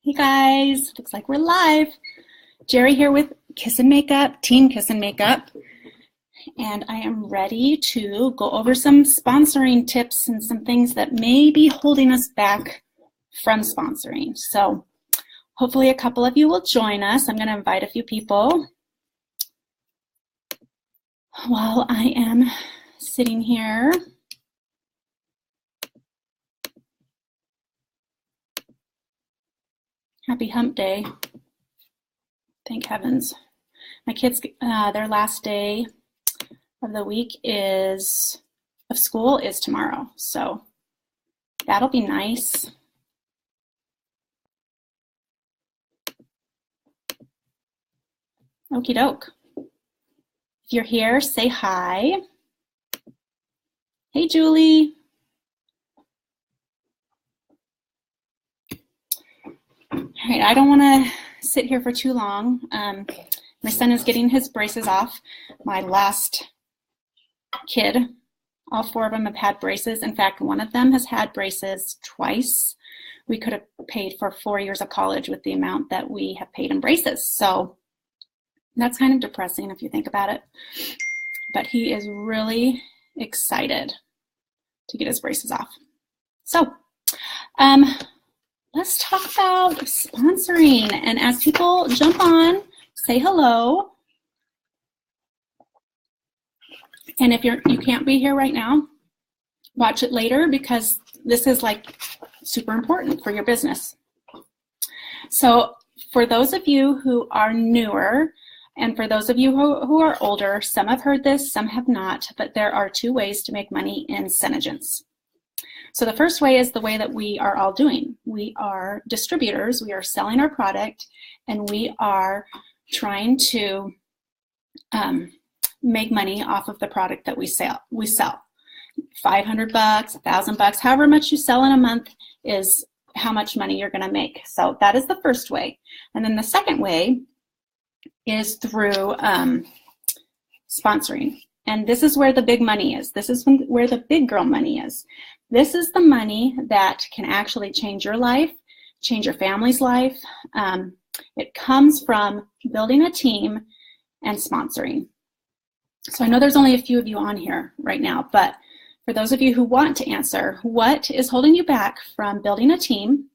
Hey guys, looks like we're live. Jarrie here with Kiss and Makeup, Team Kiss and Makeup, and I am ready to go over some sponsoring tips and some things that may be holding us back from sponsoring. So hopefully a couple of you will join us. I'm going to invite a few people while I am sitting here. Happy hump day. Thank heavens. My kids, their last day of the week of school is tomorrow. So that'll be nice. Okie doke. If you're here, say hi. Hey, Julie. All right, I don't want to sit here for too long. My son is getting his braces off. My last kid, all four of them have had braces. In fact, one of them has had braces twice. We could have paid for 4 years of college with the amount that we have paid in braces. So that's kind of depressing if you think about it. But he is really excited to get his braces off. So, let's talk about sponsoring. And as people jump on, say hello. And if you can't be here right now, watch it later because this is like super important for your business. So for those of you who are newer, and for those of you who are older, some have heard this, some have not, but there are two ways to make money in Senegence. So the first way is the way that we are all doing. We are distributors, we are selling our product, and we are trying to make money off of the product that we sell. $500, $1,000, however much you sell in a month is how much money you're gonna make. So that is the first way. And then the second way is through sponsoring. And this is where the big money is. This is where the big girl money is. This is the money that can actually change your life, change your family's life. It comes from building a team and sponsoring. So I know there's only a few of you on here right now, but for those of you who want to answer, what is holding you back from building a team?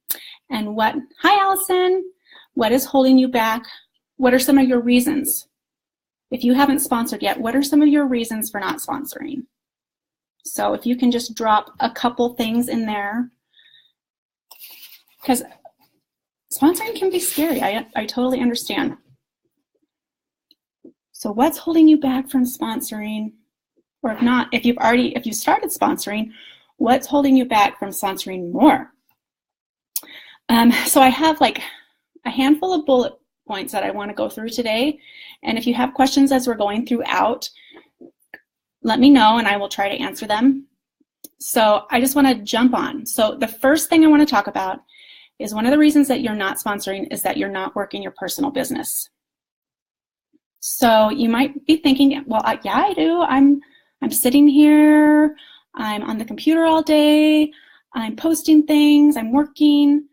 And hi Allison, what is holding you back? What are some of your reasons? If you haven't sponsored yet, what are some of your reasons for not sponsoring? So if you can just drop a couple things in there, because sponsoring can be scary. I totally understand. So what's holding you back from sponsoring? Or if not, if you started sponsoring, what's holding you back from sponsoring more? So I have like a handful of bullet points that I want to go through today. And if you have questions as we're going throughout, let me know and I will try to answer them. So I just want to jump on. So the first thing I want to talk about is one of the reasons that you're not sponsoring is that you're not working your personal business. So you might be thinking, well, yeah, I do. I'm sitting here, I'm on the computer all day, I'm posting things, I'm working.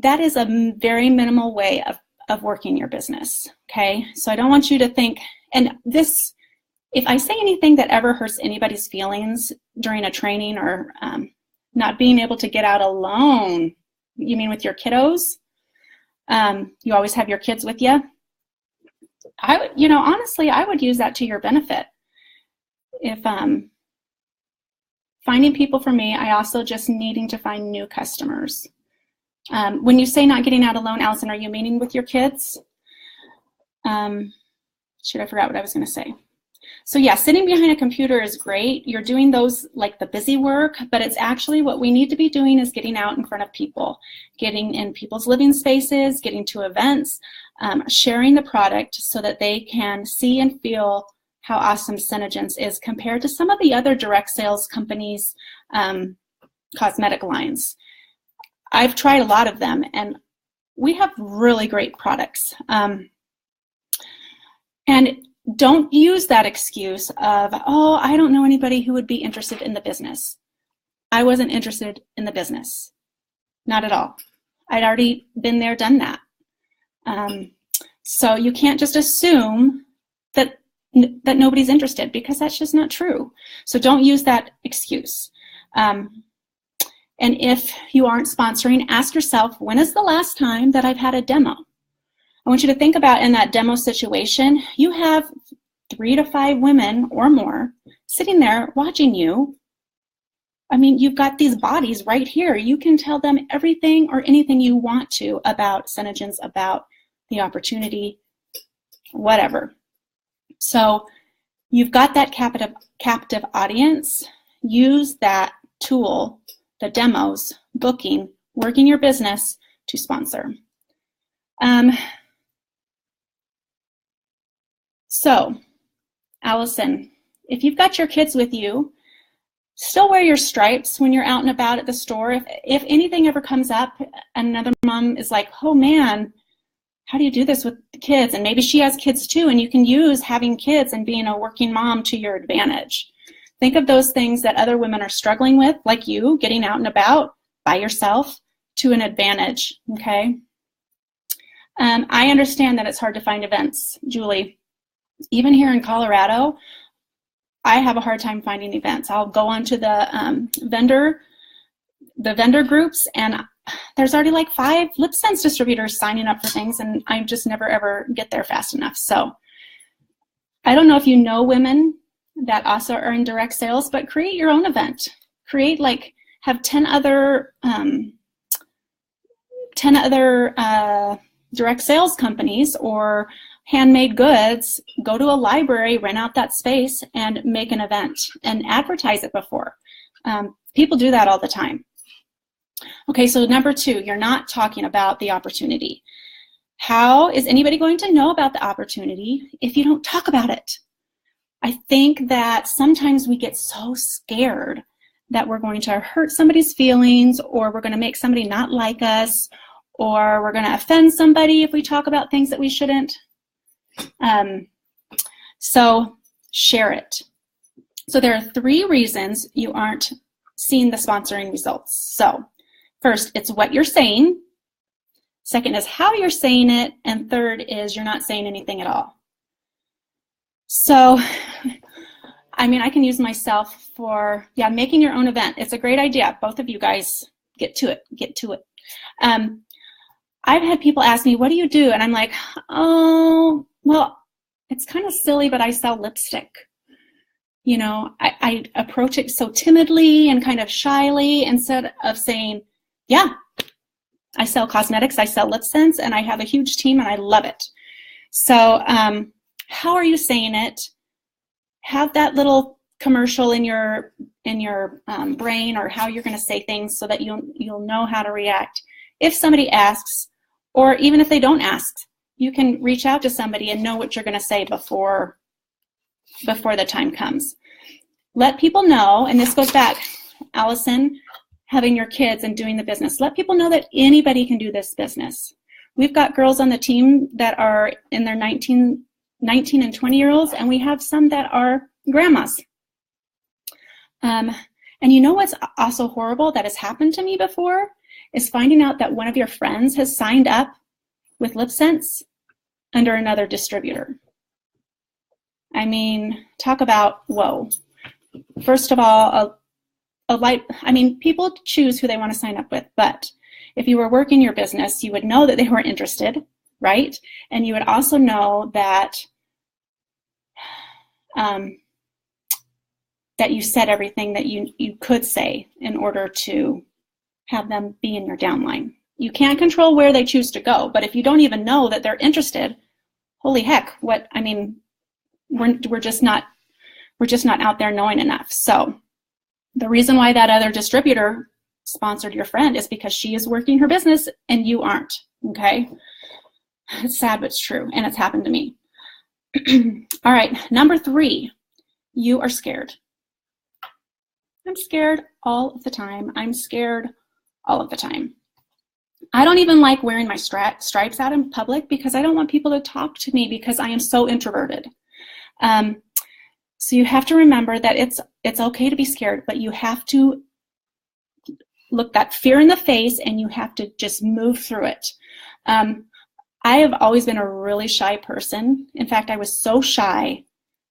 That is a very minimal way of working your business, okay? So I don't want you to think, and this, if I say anything that ever hurts anybody's feelings during a training or not being able to get out alone, you mean with your kiddos? You always have your kids with you? Honestly, I would use that to your benefit. If finding people for me, I also just needing to find new customers. When you say not getting out alone, Allison, are you meaning with your kids? Shoot, I forgot what I was going to say. So yeah, sitting behind a computer is great. You're doing those like the busy work, but it's actually what we need to be doing is getting out in front of people, getting in people's living spaces, getting to events, sharing the product so that they can see and feel how awesome Senegence is compared to some of the other direct sales companies' cosmetic lines. I've tried a lot of them, and we have really great products. And don't use that excuse of, oh, I don't know anybody who would be interested in the business. I wasn't interested in the business. Not at all. I'd already been there, done that. So you can't just assume that nobody's interested, because that's just not true. So don't use that excuse. And if you aren't sponsoring, ask yourself, when is the last time that I've had a demo? I want you to think about, in that demo situation, you have 3 to 5 women or more sitting there watching you. I mean, you've got these bodies right here. You can tell them everything or anything you want to about Synergens, about the opportunity, whatever. So you've got that captive audience. Use that tool, the demos, booking, working your business to sponsor. So, Allison, if you've got your kids with you, still wear your stripes when you're out and about at the store. If anything ever comes up and another mom is like, oh man, how do you do this with the kids? And maybe she has kids too, and you can use having kids and being a working mom to your advantage. Think of those things that other women are struggling with, like you, getting out and about by yourself, to an advantage, okay? I understand that it's hard to find events, Julie. Even here in Colorado, I have a hard time finding events. I'll go onto the vendor groups, and there's already like 5 LipSense distributors signing up for things, and I just never ever get there fast enough. So I don't know if you know women that also are in direct sales, but create your own event. Create, like, have 10 other direct sales companies or handmade goods, go to a library, rent out that space, and make an event and advertise it before. People do that all the time. Okay, so number 2, you're not talking about the opportunity. How is anybody going to know about the opportunity if you don't talk about it? I think that sometimes we get so scared that we're going to hurt somebody's feelings, or we're going to make somebody not like us, or we're going to offend somebody if we talk about things that we shouldn't. So share it. So there are 3 reasons you aren't seeing the sponsoring results. So first, it's what you're saying. Second is how you're saying it. And third is you're not saying anything at all. So, I mean, I can use myself for, making your own event. It's a great idea. Both of you guys get to it. I've had people ask me, what do you do? And I'm like, oh, well, it's kind of silly, but I sell lipstick. You know, I approach it so timidly and kind of shyly, instead of saying, yeah, I sell cosmetics, I sell LipSense, and I have a huge team and I love it. So how are you saying it? Have that little commercial in your brain, or how you're going to say things, so that you'll know how to react. If somebody asks, or even if they don't ask, you can reach out to somebody and know what you're going to say before the time comes. Let people know, and this goes back, Allison, having your kids and doing the business. Let people know that anybody can do this business. We've got girls on the team that are in their 19 and 20-year-olds, and we have some that are grandmas. And you know what's also horrible that has happened to me before is finding out that one of your friends has signed up with LipSense under another distributor. I mean, talk about, whoa. First of all, people choose who they want to sign up with, but if you were working your business, you would know that they weren't interested, right? And you would also know that that you said everything that you could say in order to have them be in your downline. You can't control where they choose to go, but if you don't even know that they're interested, holy heck, we're just not out there knowing enough. So the reason why that other distributor sponsored your friend is because she is working her business and you aren't, okay? It's sad, but it's true, and it's happened to me. All right, number 3, you are scared. I'm scared all of the time. I'm scared all of the time. I don't even like wearing my stripes out in public because I don't want people to talk to me because I am so introverted. So you have to remember that it's okay to be scared, but you have to look that fear in the face, and you have to just move through it. I have always been a really shy person. In fact, I was so shy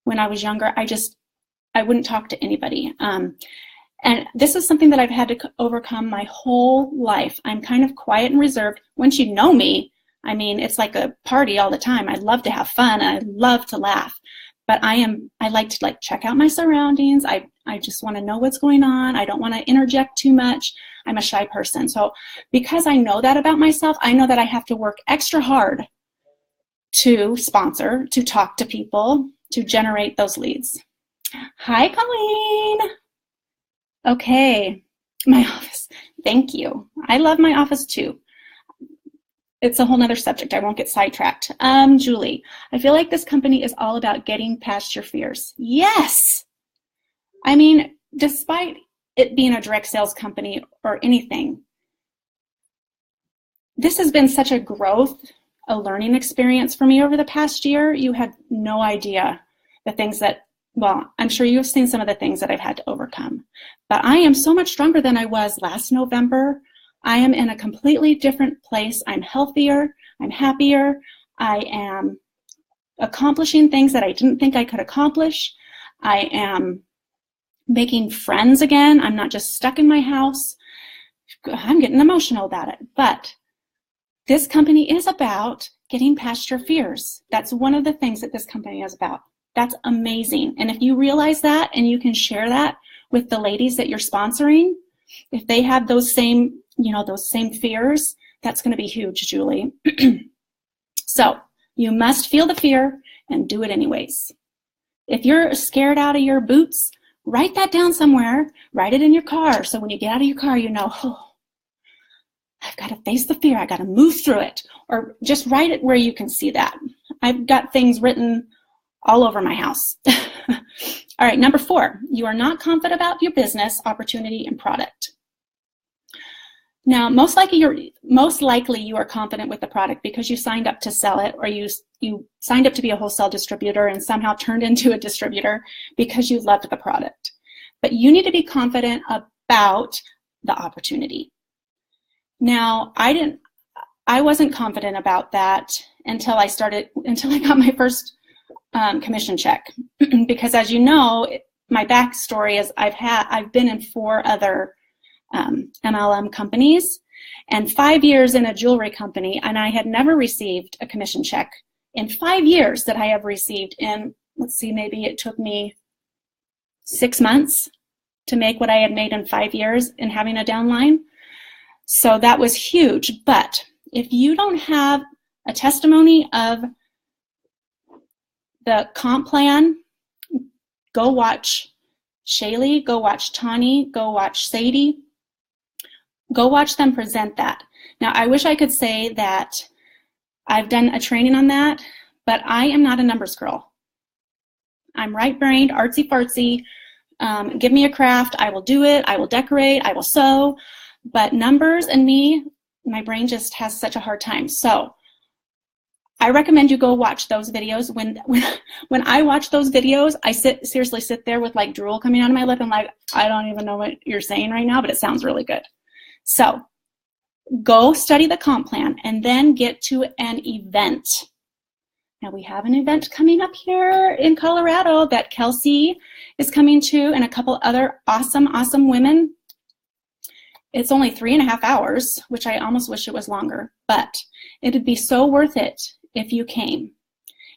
when I was younger. I wouldn't talk to anybody. And this is something that I've had to overcome my whole life. I'm kind of quiet and reserved. Once you know me, I mean, it's like a party all the time. I love to have fun. I love to laugh. But I like to check out my surroundings. I just want to know what's going on. I don't want to interject too much. I'm a shy person. So because I know that about myself, I know that I have to work extra hard to sponsor, to talk to people, to generate those leads. Hi, Colleen. Okay, my office. Thank you. I love my office too. It's a whole nother subject. I won't get sidetracked. Julie, I feel like this company is all about getting past your fears. Yes. I mean, despite it being a direct sales company or anything, this has been such a growth, a learning experience for me over the past year. You had no idea the things that, well, I'm sure you've seen some of the things that I've had to overcome. But I am so much stronger than I was last November. I am in a completely different place. I'm healthier. I'm happier. I am accomplishing things that I didn't think I could accomplish. I am making friends again. I'm not just stuck in my house. I'm getting emotional about it. But this company is about getting past your fears. That's one of the things that this company is about. That's amazing. And if you realize that and you can share that with the ladies that you're sponsoring, if they have those same, those same fears, that's going to be huge, Julie. So you must feel the fear and do it anyways. If you're scared out of your boots, write that down somewhere. Write it in your car. So when you get out of your car, you know, oh, I've got to face the fear. I got to move through it. Or just write it where you can see that. I've got things written all over my house. All right, number 4, you are not confident about your business, opportunity, and product. Now, most likely you are confident with the product because you signed up to sell it, or you signed up to be a wholesale distributor and somehow turned into a distributor because you loved the product. But you need to be confident about the opportunity. Now, I wasn't confident about that until I got my first commission check, because as you know, my backstory is I've been in 4 other MLM companies and 5 years in a jewelry company, and I had never received a commission check in 5 years that I have received in, let's see, maybe it took me 6 months to make what I had made in 5 years in having a downline. So that was huge. But if you don't have a testimony of the comp plan, go watch Shaylee, go watch Tani, go watch Sadie. Go watch them present that. Now, I wish I could say that I've done a training on that, but I am not a numbers girl. I'm right-brained, artsy-fartsy. Give me a craft, I will do it, I will decorate, I will sew. But numbers and me, my brain just has such a hard time. So I recommend you go watch those videos. When I watch those videos, I seriously sit there with like drool coming out of my lip and like, I don't even know what you're saying right now, but it sounds really good. So go study the comp plan and then get to an event. Now we have an event coming up here in Colorado that Kelsey is coming to and a couple other awesome women. It's only 3.5 hours, which I almost wish it was longer, but it would be so worth it if you came.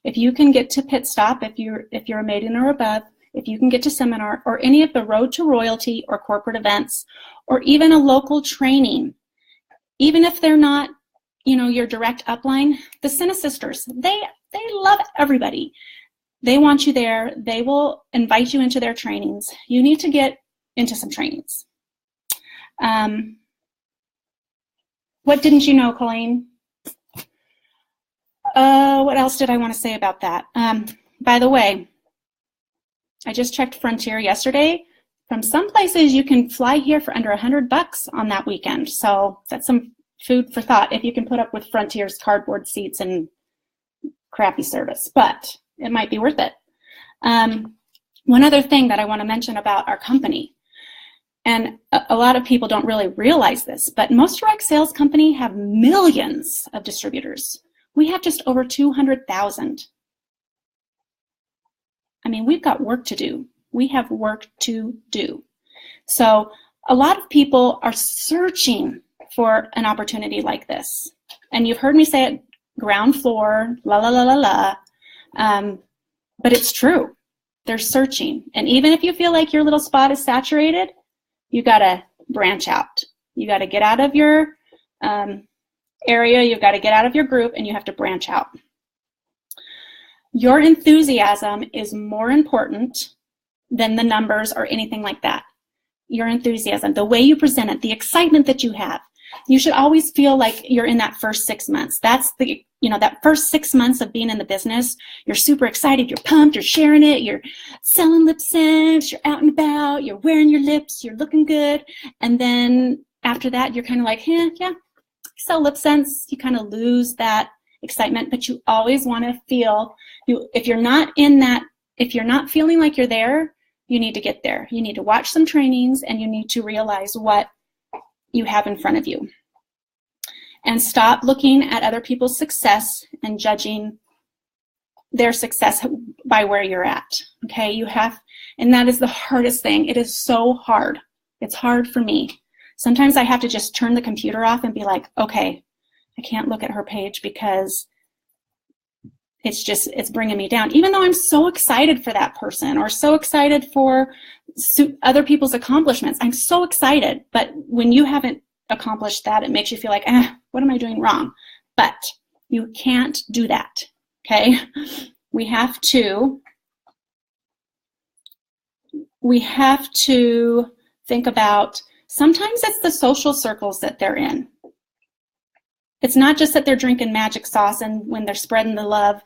If you can get to Pit Stop, if you're a maiden or above, if you can get to seminar or any of the Road to Royalty or corporate events, or even a local training, even if they're not, your direct upline, the Senna sisters, they love everybody. They want you there. They will invite you into their trainings. You need to get into some trainings. What didn't you know, Colleen? What else did I want to say about that? By the way, I just checked Frontier yesterday. From some places, you can fly here for under $100 on that weekend. So that's some food for thought if you can put up with Frontier's cardboard seats and crappy service, but it might be worth it. One other thing that I want to mention about our company, And a lot of people don't really realize this, but most direct sales companies have millions of distributors. We have just over 200,000. I mean, we've got work to do. We have work to do. So a lot of people are searching for an opportunity like this. And you've heard me say it, ground floor, la, la, la, la, la. But it's true. They're searching. And even if you feel like your little spot is saturated, you got to branch out. You got to get out of your area. You've got to get out of your group, and you have to branch out. Your enthusiasm is more important than the numbers or anything like that. Your enthusiasm, the way you present it, the excitement that you have. You should always feel like you're in that first 6 months. That's the, that first 6 months of being in the business. You're super excited, you're pumped, you're sharing it, you're selling lip scents, you're out and about, you're wearing your lips, you're looking good. And then after that, you're kind of like, yeah, sell lip scents. You kind of lose that excitement, but you always want to feel, if you're not feeling like you're there, you need to get there. You need to watch some trainings, and you need to realize what you have in front of you. And stop looking at other people's success and judging their success by where you're at. Okay, and that is the hardest thing. It is so hard. It's hard for me. Sometimes I have to just turn the computer off and be like, okay, I can't look at her page because it's bringing me down. Even though I'm so excited for that person or so excited for other people's accomplishments, I'm so excited. But when you haven't accomplished that, it makes you feel like, what am I doing wrong? But you can't do that, okay? We have to think about, sometimes it's the social circles that they're in. It's not just that they're drinking magic sauce and when they're spreading the love,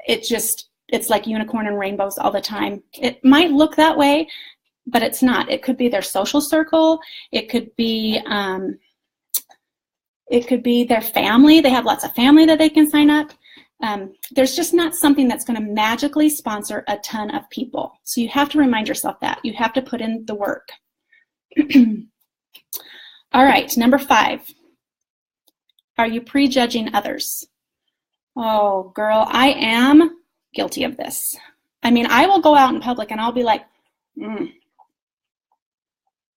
it's like unicorn and rainbows all the time. It might look that way, but it's not. It could be their social circle. It could be their family. They have lots of family that they can sign up. There's just not something that's going to magically sponsor a ton of people. So you have to remind yourself that. You have to put in the work. All right, number 5. Are you prejudging others? Oh, girl, I am guilty of this. I mean, I will go out in public and I'll be like,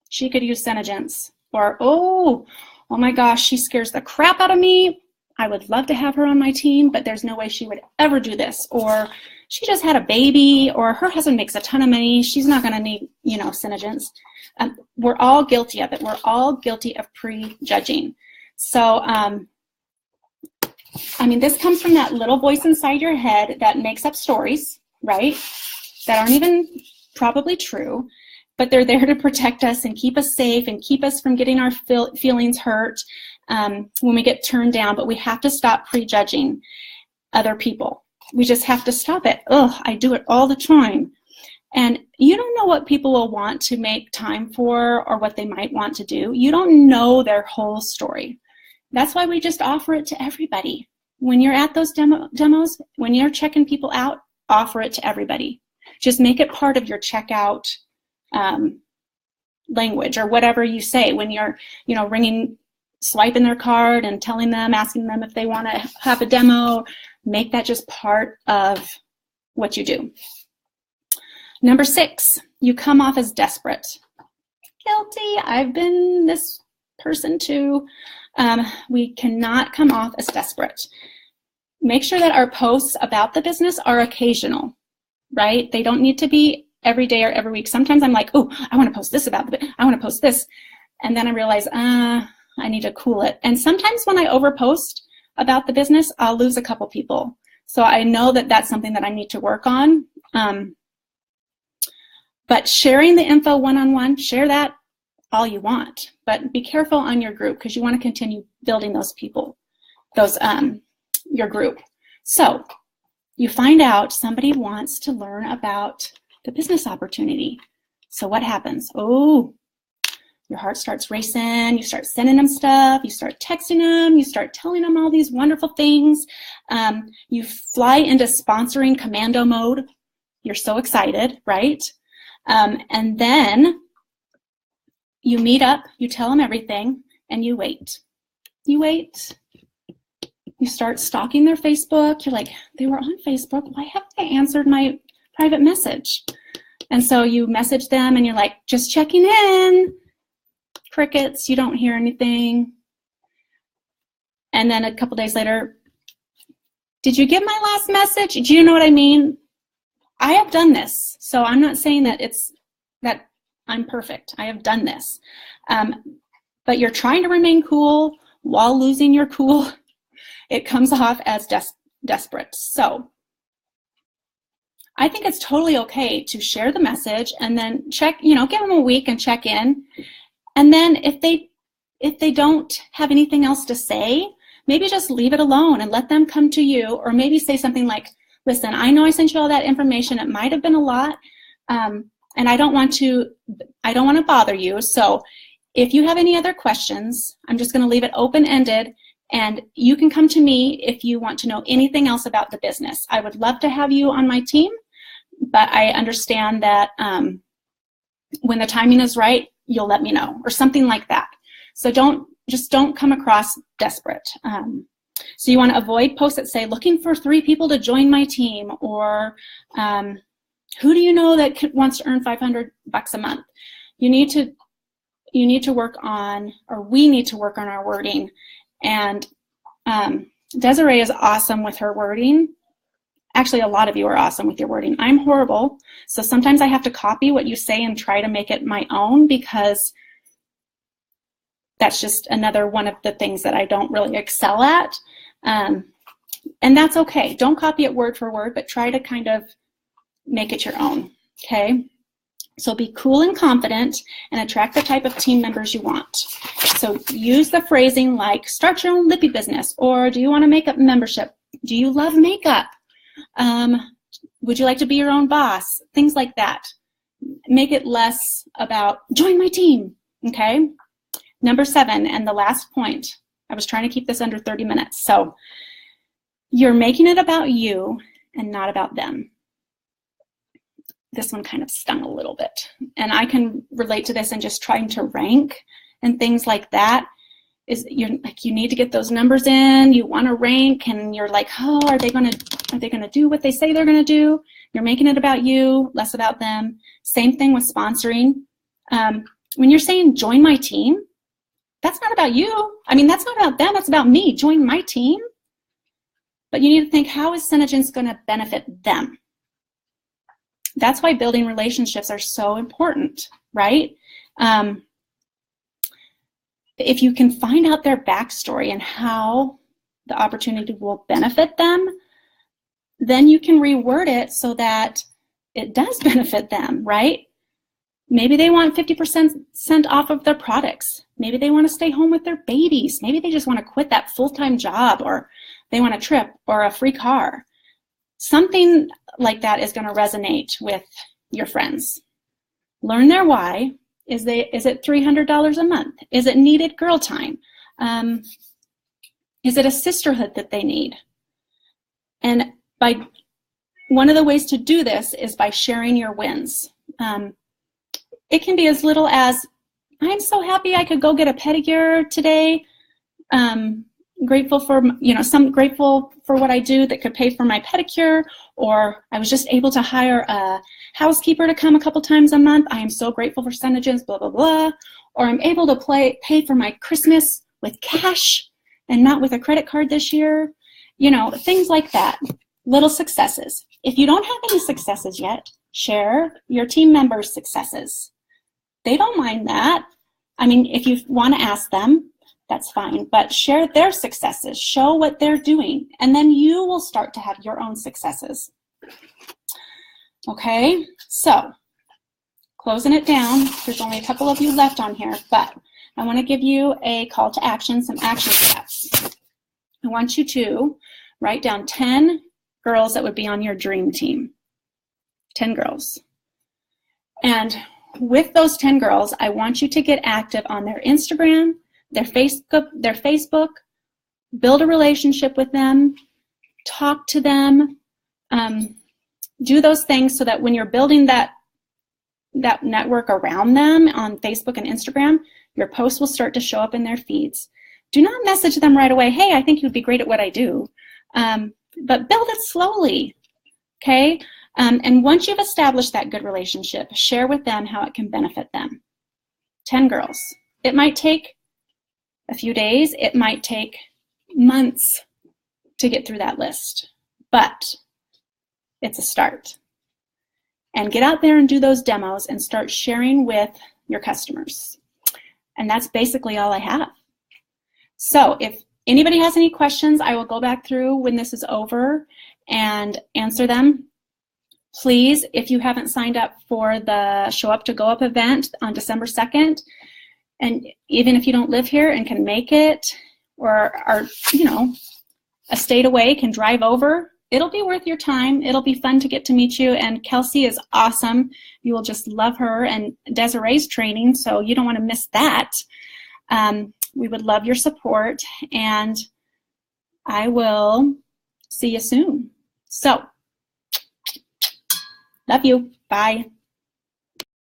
she could use Senegence. Or, oh my gosh, she scares the crap out of me. I would love to have her on my team, but there's no way she would ever do this. Or she just had a baby, or her husband makes a ton of money. She's not going to need, Senegence. We're all guilty of it. We're all guilty of prejudging. So, this comes from that little voice inside your head that makes up stories, right? That aren't even probably true, but they're there to protect us and keep us safe and keep us from getting our feelings hurt when we get turned down. But we have to stop prejudging other people. We just have to stop it. I do it all the time. And you don't know what people will want to make time for or what they might want to do. You don't know their whole story. That's why we just offer it to everybody. When you're at those demos, when you're checking people out, offer it to everybody. Just make it part of your checkout language or whatever you say when you're, swiping their card and telling them, asking them if they want to have a demo. Make that just part of what you do. Number 6, you come off as desperate. Guilty. I've been this person too. We cannot come off as desperate. Make sure that our posts about the business are occasional, right? They don't need to be every day or every week. Sometimes I'm like, I want to post this about the, I want to post this. And then I realize, I need to cool it. And sometimes when I overpost about the business, I'll lose a couple people. So I know that that's something that I need to work on. But sharing the info one-on-one, share that all you want, but be careful on your group because you want to continue building those people, your group. So you find out somebody wants to learn about the business opportunity. So what happens? Your heart starts racing. You start sending them stuff. You start texting them. You start telling them all these wonderful things. You fly into sponsoring commando mode. You're so excited, right? And then You meet up, you tell them everything, and you wait. You wait. You start stalking their Facebook. You're like, they were on Facebook. Why haven't they answered my private message? And so you message them and you're like, just checking in. Crickets, you don't hear anything. And then a couple days later, did you get my last message? Do you know what I mean? I have done this. So I'm not saying that that I'm perfect. I have done this. But you're trying to remain cool while losing your cool. It comes off as desperate. So I think it's totally okay to share the message and then check, give them a week and check in. And then if they don't have anything else to say, maybe just leave it alone and let them come to you, or maybe say something like, listen, I know I sent you all that information. It might have been a lot, and I don't want to bother you. So if you have any other questions, I'm just going to leave it open-ended. And you can come to me if you want to know anything else about the business. I would love to have you on my team, but I understand that when the timing is right, you'll let me know, or something like that. So don't come across desperate. So you want to avoid posts that say, looking for 3 people to join my team, or who do you know that wants to earn $500 a month? You need to work on, or we need to work on our wording. And Desiree is awesome with her wording. Actually, a lot of you are awesome with your wording. I'm horrible. So sometimes I have to copy what you say and try to make it my own, because that's just another one of the things that I don't really excel at. And that's okay. Don't copy it word for word, but try to kind of make it your own, okay? So be cool and confident and attract the type of team members you want. So use the phrasing like, start your own lippy business, or do you want a makeup membership? Do you love makeup? Would you like to be your own boss? Things like that. Make it less about, join my team, okay? Number 7, and the last point. I was trying to keep this under 30 minutes. So you're making it about you and not about them. This one kind of stung a little bit. And I can relate to this in just trying to rank and things like that. You need to get those numbers in, you want to rank, and you're like, oh, are they gonna do what they say they're gonna do? You're making it about you, less about them. Same thing with sponsoring. When you're saying join my team, that's not about you. I mean, that's not about them, that's about me. Join my team. But you need to think, how is Synergence gonna benefit them? That's why building relationships are so important, right? If you can find out their backstory and how the opportunity will benefit them, then you can reword it so that it does benefit them, right? Maybe they want 50% off of their products. Maybe they want to stay home with their babies. Maybe they just want to quit that full-time job, or they want a trip or a free car. Something like that is going to resonate with your friends. Learn their why. Is it $300 a month? Is it needed girl time? Is it a sisterhood that they need? And one of the ways to do this is by sharing your wins. It can be as little as, I'm so happy I could go get a pedicure today. Grateful for what I do that could pay for my pedicure, or I was just able to hire a housekeeper to come a couple times a month. I am so grateful for Synergence, blah, blah, blah. Or I'm able to pay for my Christmas with cash and not with a credit card this year. Things like that. Little successes. If you don't have any successes yet, share your team members' successes. They don't mind that. I mean, if you want to ask them, that's fine, but share their successes, show what they're doing, and then you will start to have your own successes. Okay, so closing it down, there's only a couple of you left on here, but I want to give you a call to action, some action steps. I want you to write down 10 girls that would be on your dream team. 10 girls. And with those 10 girls, I want you to get active on their Instagram, their Facebook, build a relationship with them, talk to them, do those things so that when you're building that that network around them on Facebook and Instagram, your posts will start to show up in their feeds. Do not message them right away, hey, I think you'd be great at what I do. But build it slowly, okay? And once you've established that good relationship, share with them how it can benefit them. 10 girls. It might take a few days. It might take months to get through that list, but it's a start. And get out there and do those demos and start sharing with your customers. And that's basically all I have. So if anybody has any questions, I will go back through when this is over and answer them. Please, if you haven't signed up for the Show Up to Go Up event on December 2nd, and even if you don't live here and can make it, or are, you know, a state away, can drive over, it'll be worth your time. It'll be fun to get to meet you. And Kelsey is awesome. You will just love her. And Desiree's training, so you don't want to miss that. We would love your support, and I will see you soon. So, love you. Bye.